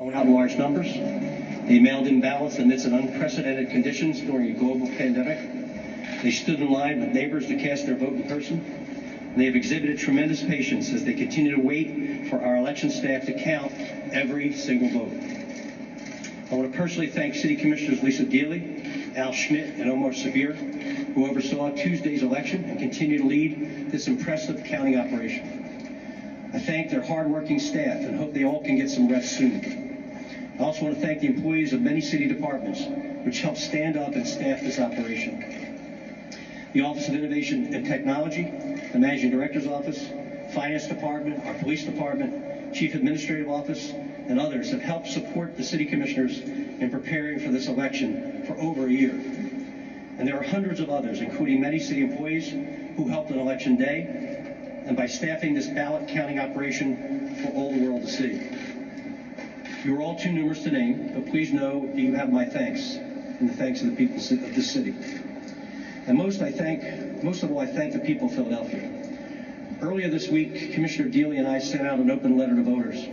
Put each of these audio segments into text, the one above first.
out in large numbers. They mailed in ballots amidst unprecedented conditions during a global pandemic. They stood in line with neighbors to cast their vote in person. And they have exhibited tremendous patience as they continue to wait for our election staff to count every single vote. I want to personally thank City Commissioners Lisa Deely, Al Schmidt, and Omar Sabir, who oversaw Tuesday's election and continue to lead this impressive counting operation. I thank their hardworking staff and hope they all can get some rest soon. I also want to thank the employees of many city departments, which helped stand up and staff this operation. The Office of Innovation and Technology, the Managing Director's Office, Finance Department, our Police Department, Chief Administrative Office, and others have helped support the City Commissioners in preparing for this election for over a year. And there are hundreds of others, including many city employees, who helped on Election Day and by staffing this ballot counting operation for all the world to see. You are all too numerous to name, but please know that you have my thanks and the thanks of the people of this city. And most of all, I thank the people of Philadelphia. Earlier this week, Commissioner Deely and I sent out an open letter to voters,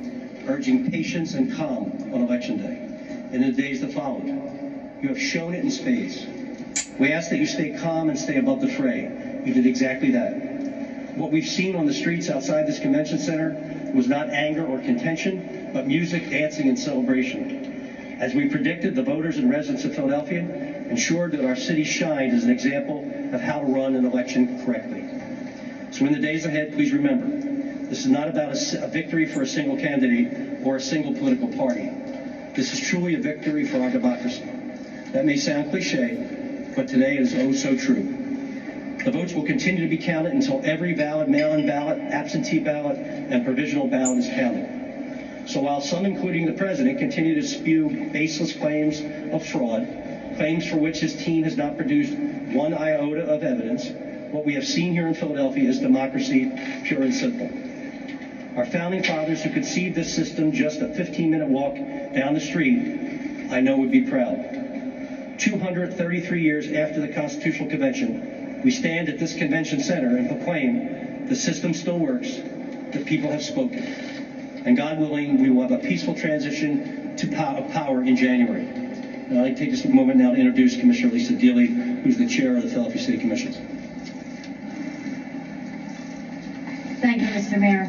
urging patience and calm on Election Day and in the days that followed. You have shown it in spades. We ask that you stay calm and stay above the fray. You did exactly that. What we've seen on the streets outside this convention center was not anger or contention, but music, dancing, and celebration. As we predicted, the voters and residents of Philadelphia ensured that our city shined as an example of how to run an election correctly. So in the days ahead, please remember, this is not about a victory for a single candidate or a single political party. This is truly a victory for our democracy. That may sound cliche, but today it is oh so true. The votes will continue to be counted until every valid mail-in ballot, absentee ballot, and provisional ballot is counted. So while some, including the president, continue to spew baseless claims of fraud, claims for which his team has not produced one iota of evidence, what we have seen here in Philadelphia is democracy, pure and simple. Our founding fathers, who conceived this system just a 15-minute walk down the street, I know would be proud. 233 years after the Constitutional Convention, we stand at this convention center and proclaim the system still works, the people have spoken. And God willing, we will have a peaceful transition to power in January. I'd like to take this moment now to introduce Commissioner Lisa Deely, who's the chair of the Philadelphia City Commissions. Thank you, Mr. Mayor.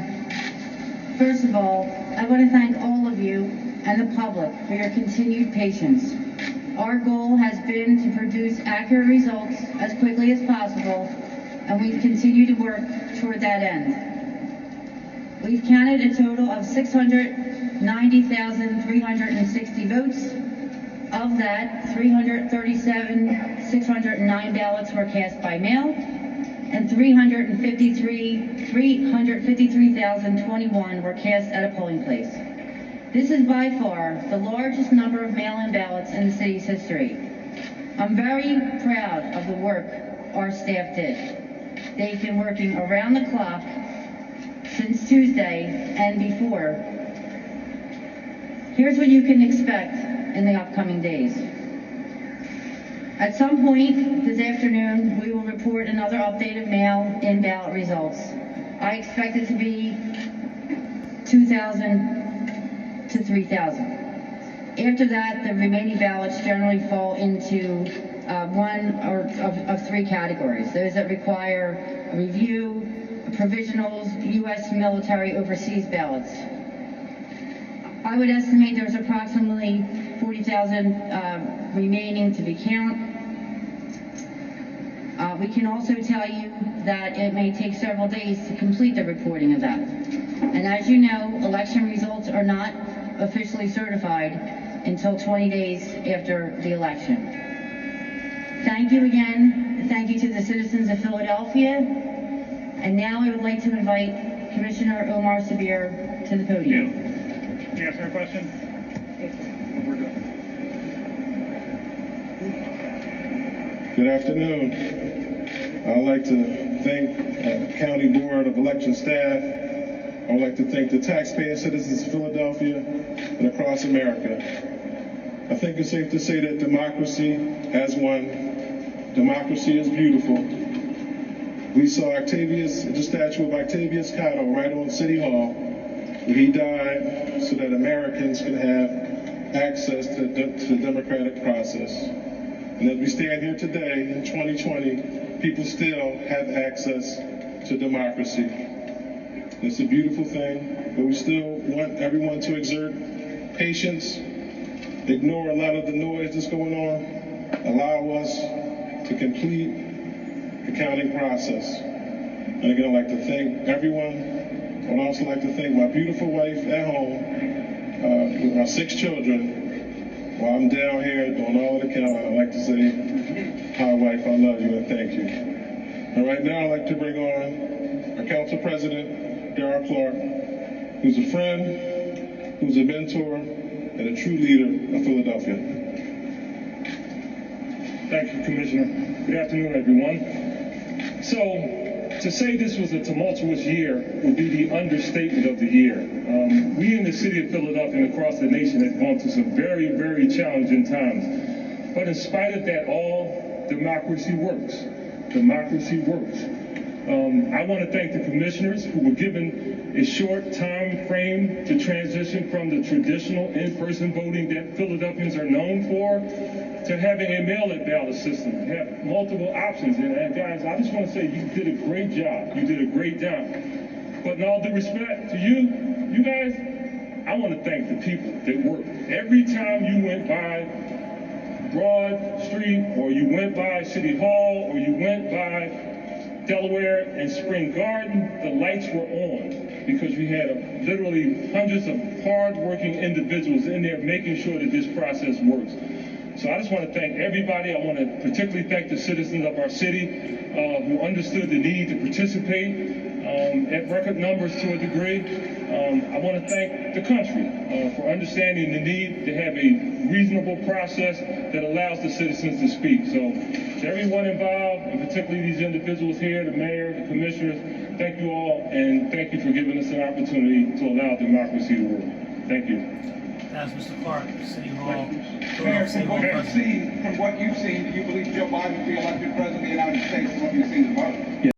First of all, I want to thank all of you and the public for your continued patience. Our goal has been to produce accurate results as quickly as possible, and we've continued to work toward that end. We've counted a total of 690,360 votes. Of that, 337,609 ballots were cast by mail, and 353,021 were cast at a polling place. This is by far the largest number of mail-in ballots in the city's history. I'm very proud of the work our staff did. They've been working around the clock since Tuesday and before. Here's what you can expect in the upcoming days. At some point this afternoon, we will report another update of mail-in ballot results. I expect it to be 2,000 to 3,000. After that, the remaining ballots generally fall into one of three categories. Those that require a review, provisionals, U.S. military overseas ballots. I would estimate there's approximately 40,000 remaining to be counted. We can also tell you that it may take several days to complete the reporting of that. And as you know, election results are not officially certified until 20 days after the election. Thank you again. Thank you to the citizens of Philadelphia. And now I would like to invite Commissioner Omar Sabir to the podium. Can you ask her a question? Good afternoon. I'd like to thank the County Board of Election staff. I would like to thank the taxpaying citizens of Philadelphia and across America. I think it's safe to say that democracy has won. Democracy is beautiful. We saw the statue of Octavius Cotto right on City Hall. He died so that Americans can have access to the democratic process. And as we stand here today in 2020, people still have access to democracy. It's a beautiful thing, but we still want everyone to exert patience, ignore a lot of the noise that's going on, allow us to complete the counting process. And again, I'd like to thank everyone. I'd also like to thank my beautiful wife at home with my 6 children. While I'm down here doing all of the counting, I'd like to say, hi wife, I love you and thank you. And right now I'd like to bring on our council president, Darrell Clark, who's a friend, who's a mentor, and a true leader of Philadelphia. Thank you, Commissioner. Good afternoon, everyone. So, to say this was a tumultuous year would be the understatement of the year. We in the city of Philadelphia and across the nation have gone through some very, very challenging times. But in spite of that all, democracy works. Democracy works. I want to thank the commissioners who were given a short time frame to transition from the traditional in-person voting that Philadelphians are known for to having a mail-in ballot system, have multiple options. And guys, I just want to say you did a great job. You did a great job. But in all due respect to you guys, I want to thank the people that worked. Every time you went by Broad Street, or you went by City Hall, or you went by Delaware and Spring Garden, the lights were on because we had literally hundreds of hard-working individuals in there making sure that this process works. So I just want to thank everybody. I want to particularly thank the citizens of our city who understood the need to participate at record numbers to a degree. I want to thank the country for understanding the need to have a reasonable process that allows the citizens to speak. So to everyone involved, and particularly these individuals here, the mayor, the commissioners, thank you all, and thank you for giving us an opportunity to allow democracy to work. Thank you. That's Mr. Clark, City Hall. Mayor, from what you've seen, do you believe Joe Biden will be elected president of the United States from what you've seen in the vote?